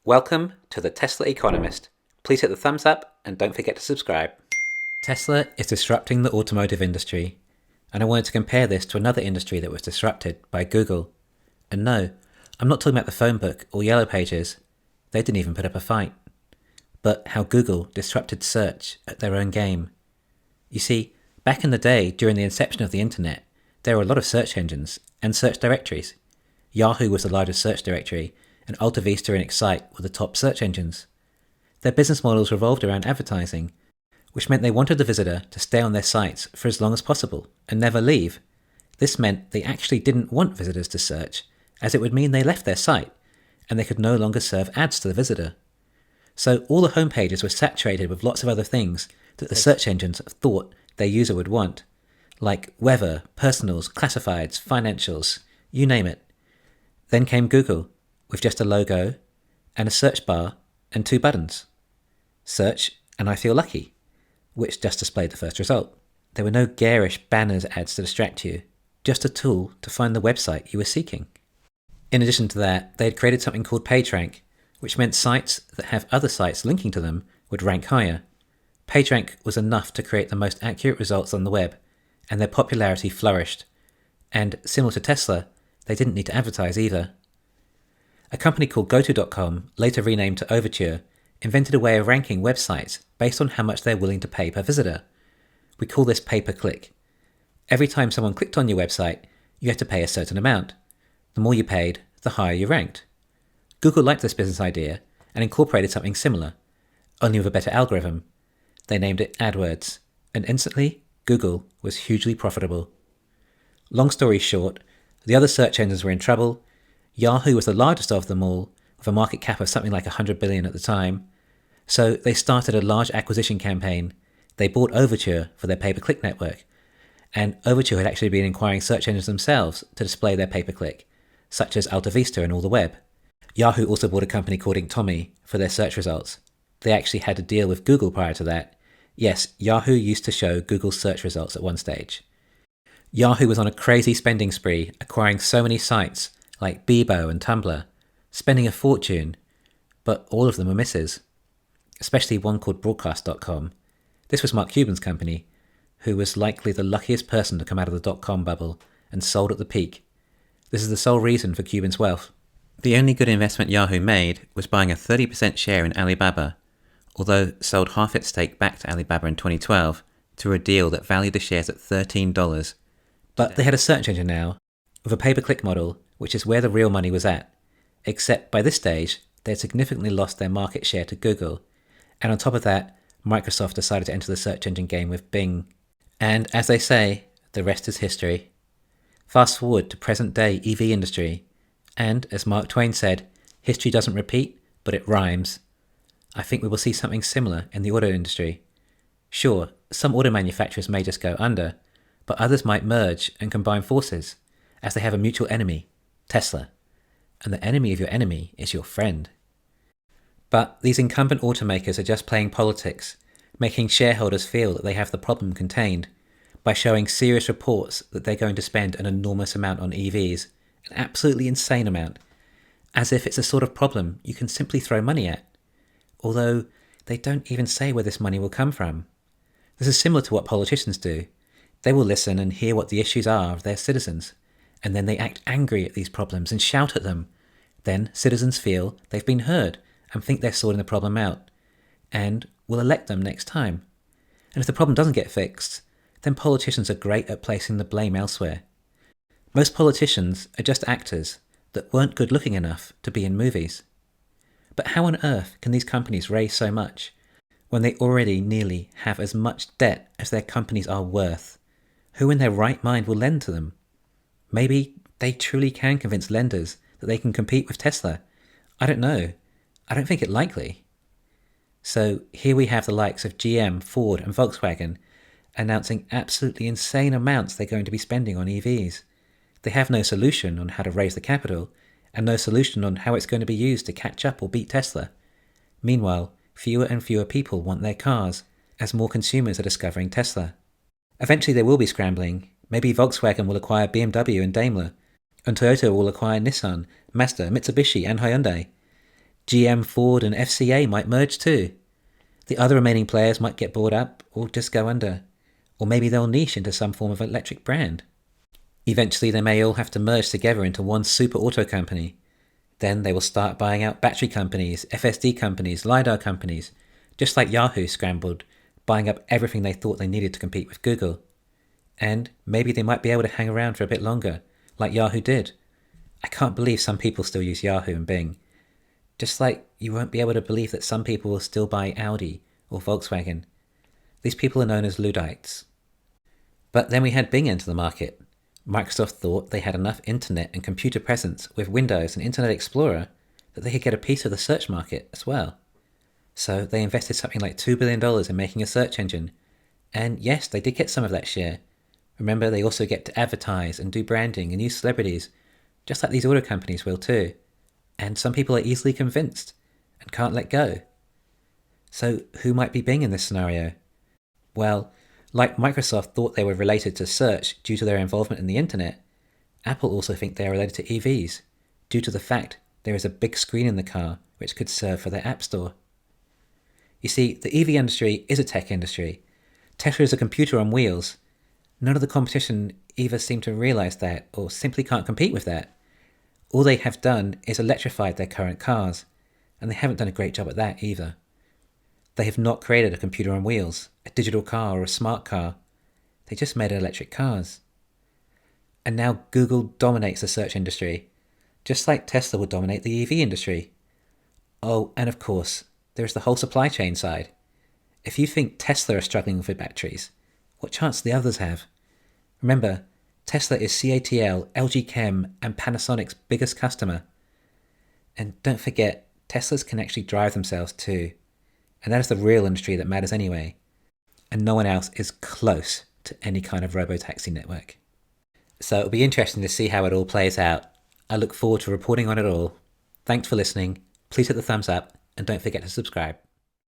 Welcome to the Tesla Economist. Please hit the thumbs up and don't forget to subscribe. Tesla is disrupting the automotive industry, and I wanted to compare this to another industry that was disrupted by Google. And no, I'm not talking about the phone book or Yellow Pages. They didn't even put up a fight. But how Google disrupted search at their own game. You see, back in the day, during the inception of the internet, there were a lot of search engines and search directories. Yahoo was the largest search directory, and AltaVista and Excite were the top search engines. Their business models revolved around advertising, which meant they wanted the visitor to stay on their sites for as long as possible and never leave. This meant they actually didn't want visitors to search, as it would mean they left their site, and they could no longer serve ads to the visitor. So all the homepages were saturated with lots of other things that the search engines thought their user would want, like weather, personals, classifieds, financials, you name it. Then came Google, with just a logo and a search bar and 2 buttons. Search and I feel lucky, which just displayed the first result. There were no garish banners ads to distract you, just a tool to find the website you were seeking. In addition to that, they had created something called PageRank, which meant sites that have other sites linking to them would rank higher. PageRank was enough to create the most accurate results on the web, and their popularity flourished. And similar to Tesla, they didn't need to advertise either. A company called GoTo.com, later renamed to Overture, invented a way of ranking websites based on how much they're willing to pay per visitor. We call this pay-per-click. Every time someone clicked on your website, you had to pay a certain amount. The more you paid, the higher you ranked. Google liked this business idea and incorporated something similar, only with a better algorithm. They named it AdWords, and instantly, Google was hugely profitable. Long story short, the other search engines were in trouble. Yahoo was the largest of them all, with a market cap of something like $100 billion at the time. So they started a large acquisition campaign. They bought Overture for their pay-per-click network. And Overture had actually been acquiring search engines themselves to display their pay-per-click, such as AltaVista and all the web. Yahoo also bought a company called Inktomi for their search results. They actually had a deal with Google prior to that. Yes, Yahoo used to show Google's search results at one stage. Yahoo was on a crazy spending spree, acquiring so many sites like Bebo and Tumblr, spending a fortune, but all of them were misses, especially one called Broadcast.com. This was Mark Cuban's company, who was likely the luckiest person to come out of the dot-com bubble and sold at the peak. This is the sole reason for Cuban's wealth. The only good investment Yahoo made was buying a 30% share in Alibaba, although sold half its stake back to Alibaba in 2012 through a deal that valued the shares at $13. But they had a search engine now, with a pay-per-click model, which is where the real money was at, except by this stage they had significantly lost their market share to Google, and on top of that, Microsoft decided to enter the search engine game with Bing. And as they say, the rest is history. Fast forward to present-day EV industry, and as Mark Twain said, history doesn't repeat, but it rhymes. I think we will see something similar in the auto industry. Sure, some auto manufacturers may just go under, but others might merge and combine forces, as they have a mutual enemy, Tesla, and the enemy of your enemy is your friend. But these incumbent automakers are just playing politics, making shareholders feel that they have the problem contained by showing serious reports that they're going to spend an enormous amount on EVs, an absolutely insane amount, as if it's a sort of problem you can simply throw money at, although they don't even say where this money will come from. This is similar to what politicians do. They will listen and hear what the issues are of their citizens, and then they act angry at these problems and shout at them. Then citizens feel they've been heard and think they're sorting the problem out, and will elect them next time. And if the problem doesn't get fixed, then politicians are great at placing the blame elsewhere. Most politicians are just actors that weren't good looking enough to be in movies. But how on earth can these companies raise so much when they already nearly have as much debt as their companies are worth? Who in their right mind will lend to them? Maybe they truly can convince lenders that they can compete with Tesla. I don't know. I don't think it likely. So here we have the likes of GM, Ford and Volkswagen announcing absolutely insane amounts they're going to be spending on EVs. They have no solution on how to raise the capital and no solution on how it's going to be used to catch up or beat Tesla. Meanwhile, fewer and fewer people want their cars as more consumers are discovering Tesla. Eventually there will be scrambling. Maybe Volkswagen will acquire BMW and Daimler, and Toyota will acquire Nissan, Mazda, Mitsubishi and Hyundai. GM, Ford and FCA might merge too. The other remaining players might get bought up or just go under. Or maybe they'll niche into some form of electric brand. Eventually they may all have to merge together into one super auto company. Then they will start buying out battery companies, FSD companies, LiDAR companies, just like Yahoo scrambled, buying up everything they thought they needed to compete with Google. And maybe they might be able to hang around for a bit longer, like Yahoo did. I can't believe some people still use Yahoo and Bing. Just like you won't be able to believe that some people will still buy Audi or Volkswagen. These people are known as Luddites. But then we had Bing enter the market. Microsoft thought they had enough internet and computer presence with Windows and Internet Explorer that they could get a piece of the search market as well. So they invested something like $2 billion in making a search engine. And yes, they did get some of that share. Remember, they also get to advertise and do branding and use celebrities, just like these auto companies will too. And some people are easily convinced and can't let go. So who might be Bing in this scenario? Well, like Microsoft thought they were related to search due to their involvement in the internet, Apple also think they are related to EVs, due to the fact there is a big screen in the car which could serve for their app store. You see, the EV industry is a tech industry. Tesla is a computer on wheels. None of the competition either seem to realise that or simply can't compete with that. All they have done is electrified their current cars, and they haven't done a great job at that either. They have not created a computer on wheels, a digital car or a smart car. They just made electric cars. And now Google dominates the search industry, just like Tesla will dominate the EV industry. Oh, and of course, there's the whole supply chain side. If you think Tesla are struggling with batteries, what chance do the others have? Remember, Tesla is CATL, LG Chem, and Panasonic's biggest customer. And don't forget, Teslas can actually drive themselves too. And that is the real industry that matters anyway. And no one else is close to any kind of robotaxi network. So it'll be interesting to see how it all plays out. I look forward to reporting on it all. Thanks for listening. Please hit the thumbs up and don't forget to subscribe.